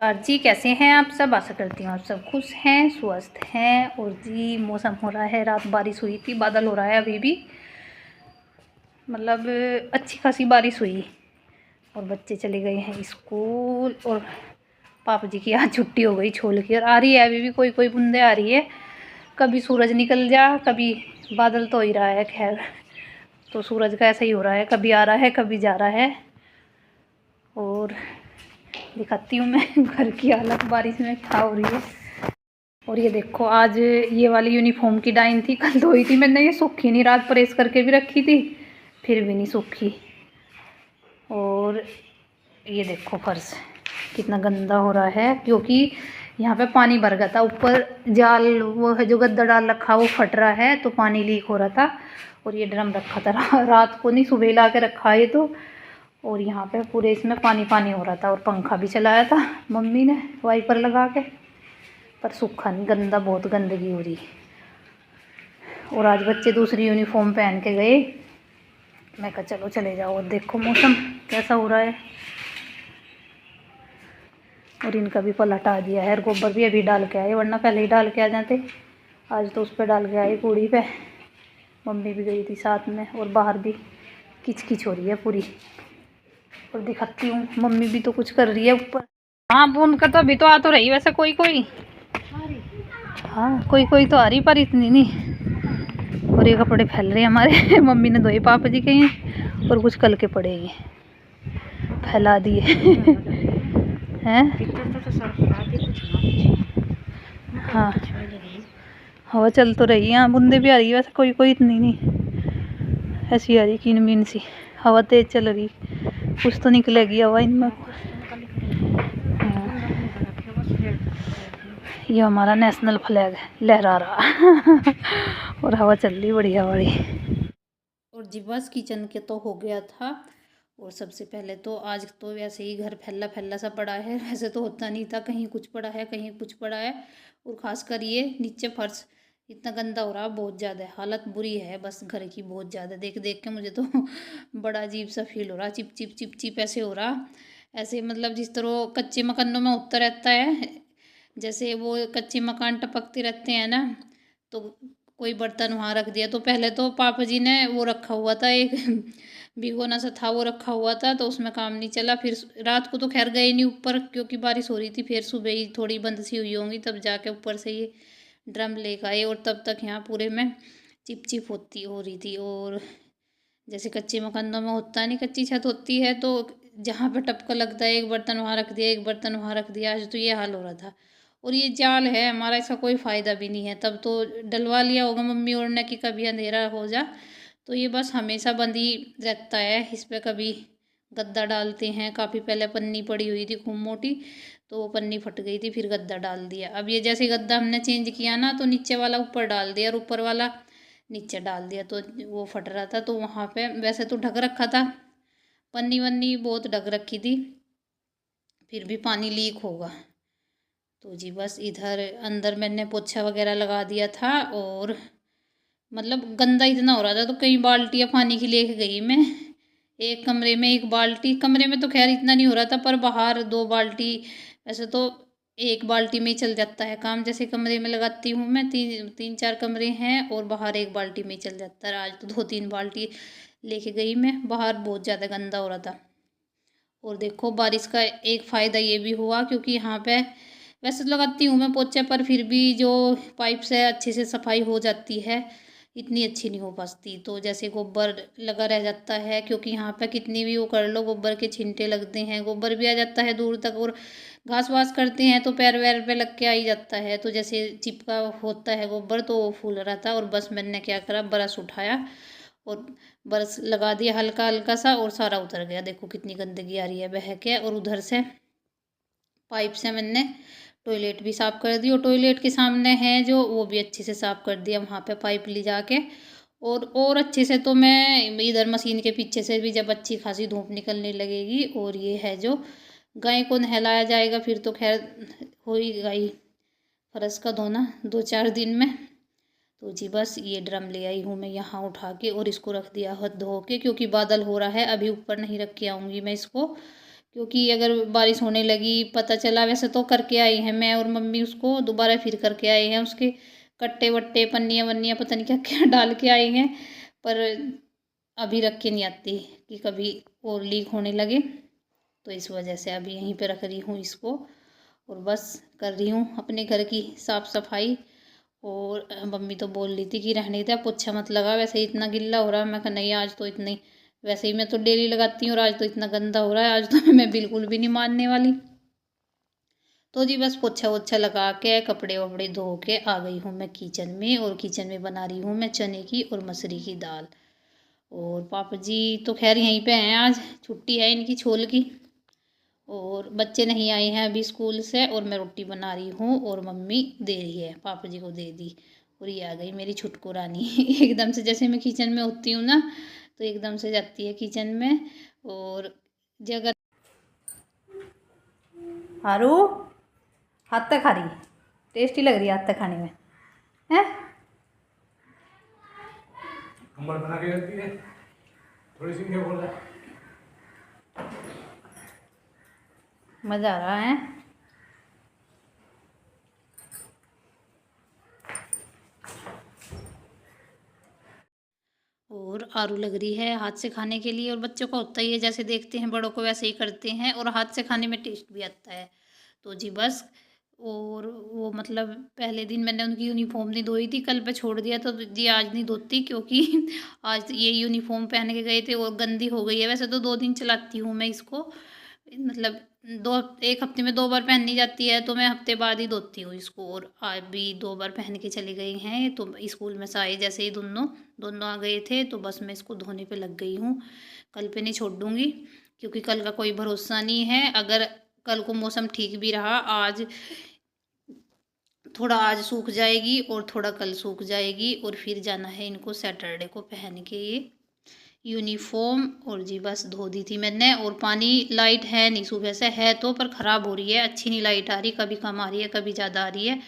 नमस्कार जी, कैसे हैं आप सब। आशा करती हूँ आप सब खुश हैं, स्वस्थ हैं। और जी मौसम हो रहा है, रात बारिश हुई थी, बादल हो रहा है अभी भी, मतलब अच्छी खासी बारिश हुई। और बच्चे चले गए हैं स्कूल और पापा जी की आज छुट्टी हो गई छोल की। और आ रही है अभी भी कोई कोई बूंदे आ रही है, कभी सूरज निकल जा, कभी बादल तो हो ही रहा है। खैर, तो सूरज का ऐसा ही हो रहा है, कभी आ रहा है कभी जा रहा है। और दिखाती हूँ मैं घर की हालत बारिश में क्या हो रही है। और ये देखो, आज ये वाली यूनिफॉर्म की डाइन थी, कल धोई थी मैंने, ये सूखी नहीं, रात प्रेस करके भी रखी थी फिर भी नहीं सूखी। और ये देखो फर्श कितना गंदा हो रहा है, क्योंकि यहाँ पे पानी भर गया था। ऊपर जाल वो है जो गद्दा डाल रखा वो फट रहा है, तो पानी लीक हो रहा था। और ये ड्रम रखा था रात को नहीं, सुबह ला के रखा है तो। और यहाँ पे पूरे इसमें पानी पानी हो रहा था। और पंखा भी चलाया था मम्मी ने वाइपर लगा के, पर सूखा नहीं, गंदा, बहुत गंदगी हो रही। और आज बच्चे दूसरी यूनिफॉर्म पहन के गए, मैं कहा चलो चले जाओ। और देखो मौसम कैसा हो रहा है। और इनका भी पलट आ दिया है, और गोबर भी अभी डाल के आए, वरना पहले ही डाल के आ जाते। आज तो उस पर डाल के आए कूड़ी पे। मम्मी भी गई थी साथ में। और बाहर भी किच किच हो रही है पूरी। और दिखाती हूँ, मम्मी भी तो कुछ कर रही है ऊपर। हाँ, बूंद का तो अभी तो आ तो रही वैसे, कोई कोई, हाँ कोई कोई तो आ रही, पर इतनी नहीं। और ये कपड़े फैल रहे हैं हमारे मम्मी ने धोए पापा जी के हैं, और कुछ कल के पड़े हैं, फैला दिए हैं। हाँ, हवा चल तो रही है, हाँ बूंदे भी आ रही है वैसे, कोई कोई इतनी नहीं, ऐसी आ रही कीन मीन सी। हवा तेज चल रही, कुछ तो निकलेगी हवा इनमें। ये हमारा नेशनल फ्लैग है, लहरा रहा और हवा चल रही बढ़िया बड़ी। और जी बस किचन के तो हो गया था। और सबसे पहले तो आज तो वैसे ही घर फैला फैला सा पड़ा है, वैसे तो होता नहीं था, कहीं कुछ पड़ा है कहीं कुछ पड़ा है। और खासकर ये नीचे फर्श इतना गंदा हो रहा, बहुत ज़्यादा हालत बुरी है बस घर की, बहुत ज़्यादा। देख देख के मुझे तो बड़ा अजीब सा फील हो रहा, चिप चिप चिप चिप ऐसे हो रहा, ऐसे मतलब जिस तरह कच्चे मकानों में होता रहता है, जैसे वो कच्चे मकान टपकते रहते हैं ना। तो कोई बर्तन वहाँ रख दिया, तो पहले तो पापा जी ने वो रखा हुआ था एक भिगोना सा था, वो रखा हुआ था, तो उसमें काम नहीं चला। फिर रात को तो खैर गए नहीं ऊपर क्योंकि बारिश हो रही थी, फिर सुबह ही थोड़ी बंद सी हुई होंगी, तब जाके ऊपर से ये ड्रम लेकर आए। और तब तक यहाँ पूरे में चिप चिप हो रही थी। और जैसे कच्चे मकानों में होता नहीं, कच्ची छत होती है तो जहाँ पे टपका लगता है, एक बर्तन वहाँ रख दिया, एक बर्तन वहाँ रख दिया, आज तो ये हाल हो रहा था। और ये जाल है हमारा, इसका कोई फ़ायदा भी नहीं है, तब तो डलवा लिया होगा मम्मी और ने कि कभी अंधेरा हो जा, तो ये बस हमेशा बंद ही रहता है। इस पर कभी गद्दा डालते हैं, काफ़ी पहले पन्नी पड़ी हुई थी खूब मोटी, तो वो पन्नी फट गई थी, फिर गद्दा डाल दिया। अब ये जैसे गद्दा हमने चेंज किया ना, तो नीचे वाला ऊपर डाल दिया और ऊपर वाला नीचे डाल दिया, तो वो फट रहा था। तो वहाँ पे वैसे तो ढक रखा था, पन्नी वन्नी बहुत ढक रखी थी, फिर भी पानी लीक होगा। तो जी बस इधर अंदर मैंने पोछा वगैरह लगा दिया था। और मतलब गंदा इतना हो रहा था, तो कई बाल्टियाँ पानी की लेके गई मैं। एक कमरे में एक बाल्टी, कमरे में तो खैर इतना नहीं हो रहा था, पर बाहर 2 बाल्टी, वैसे तो एक बाल्टी में ही चल जाता है काम। जैसे कमरे में लगाती हूँ मैं, तीन चार कमरे हैं, और बाहर एक बाल्टी में ही चल जाता है। आज तो 2-3 बाल्टी लेके गई मैं, बाहर बहुत ज़्यादा गंदा हो रहा था। और देखो बारिश का एक फ़ायदा ये भी हुआ, क्योंकि यहाँ पे वैसे तो लगाती हूँ मैं पोछे, पर फिर भी जो पाइप से अच्छे से सफाई हो जाती है, इतनी अच्छी नहीं हो पाती। तो जैसे गोबर लगा रह जाता है, क्योंकि यहाँ पे कितनी भी वो कर लो, गोबर के छिंटे लगते हैं, गोबर भी आ जाता है दूर तक। और घास वास करते हैं तो पैर वैर पे लग के आ ही जाता है, तो जैसे चिपका होता है गोबर, तो वो फूल रहा था। और बस मैंने क्या करा, ब्रश उठाया और ब्रश लगा दिया हल्का हल्का सा, और सारा उतर गया। देखो कितनी गंदगी आ रही है बह के। और उधर से पाइप से मैंने टॉयलेट भी साफ़ कर दी, और टॉयलेट के सामने है जो, वो भी अच्छे से साफ़ कर दिया वहाँ पे पाइप ले जाके। और अच्छे से तो मैं इधर मशीन के पीछे से भी जब अच्छी खासी धूप निकलने लगेगी, और ये है जो गाय को नहलाया जाएगा, फिर तो खैर हो ही गई फर्श का धोना 2-4 दिन में। तो जी बस ये ड्रम ले आई हूँ मैं यहाँ उठा के, और इसको रख दिया हाथ धो के, क्योंकि बादल हो रहा है, अभी ऊपर नहीं रख के आऊँगी मैं इसको, क्योंकि अगर बारिश होने लगी, पता चला, वैसे तो करके आई हैं मैं और मम्मी, उसको दोबारा फिर करके आए हैं, उसके कट्टे वट्टे पन्नियाँ वन्नियाँ पता नहीं क्या क्या डाल के आई हैं, पर अभी रख के नहीं आती कि कभी और लीक होने लगे, तो इस वजह से अभी यहीं पे रख रही हूँ इसको। और बस कर रही हूँ अपने घर की साफ़ सफाई। और मम्मी तो बोल रही थी कि रहने दे, पोछा मत लगा, वैसे ही इतना गिल्ला हो रहा है। मैं कहा नहीं, आज तो इतनी, वैसे ही मैं तो डेली लगाती हूँ और आज तो इतना गंदा हो रहा है, आज तो मैं बिल्कुल भी नहीं मानने वाली। तो जी बस पोछा वोछा लगा के कपड़े वपड़े धो के आ गई हूँ मैं किचन में, और किचन में बना रही हूँ मैं चने की और मसूरी की दाल। और पापा जी तो खैर यहीं पे हैं, आज छुट्टी है इनकी छोल की, और बच्चे नहीं आए हैं अभी स्कूल से, और मैं रोटी बना रही हूँ और मम्मी दे रही है, पापा जी को दे दी। और ये आ गई मेरी छुटकू रानी एकदम से, जैसे मैं किचन में होती हूँ ना, तो एकदम से जाती है किचन में। और जगह हारू हाथ तक खा रही, टेस्टी लग रही है हाथ तक खाने में, है कमर बना के रखती है, थोड़ी सी क्या बोल रहा है, मज़ा आ रहा है। और आरू लग रही है हाथ से खाने के लिए, और बच्चों का होता ही है, जैसे देखते हैं बड़ों को वैसे ही करते हैं, और हाथ से खाने में टेस्ट भी आता है। तो जी बस, और वो मतलब पहले दिन मैंने उनकी यूनिफॉर्म नहीं धोई थी, कल पे छोड़ दिया, तो जी आज नहीं धोती, क्योंकि आज ये यूनिफॉर्म पहन के गए थे और गंदी हो गई है। वैसे तो 2 दिन चलाती हूँ मैं इसको, मतलब एक हफ्ते में 2 बार पहननी जाती है, तो मैं हफ्ते बाद ही धोती हूँ इसको। और आज भी 2 बार पहन के चली गई हैं, तो स्कूल में से आए जैसे ही दोनों दोनों आ गए थे, तो बस मैं इसको धोने पे लग गई हूँ। कल पे नहीं छोड़ दूँगी, क्योंकि कल का कोई भरोसा नहीं है। अगर कल को मौसम ठीक भी रहा, आज थोड़ा आज सूख जाएगी और थोड़ा कल सूख जाएगी, और फिर जाना है इनको सैटरडे को पहन के ये यूनिफॉर्म। और जी बस धो दी थी मैंने। और पानी लाइट है नहीं, सुबह से है तो, पर ख़राब हो रही है, अच्छी नहीं लाइट आ रही, कभी कम आ रही है कभी ज़्यादा आ रही है,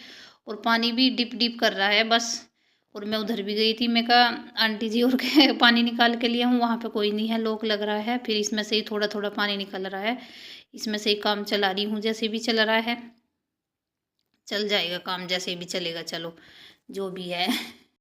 और पानी भी डिप डिप कर रहा है बस। और मैं उधर भी गई थी, मैं कहा आंटी जी और के पानी निकाल के लिया हूँ, वहाँ पे कोई नहीं है, लोक लग रहा है, फिर इसमें से ही थोड़ा थोड़ा पानी निकल रहा है, इसमें से ही काम चला रही हूँ, जैसे भी चल रहा है, चल जाएगा काम, जैसे भी चलेगा, चलो जो भी है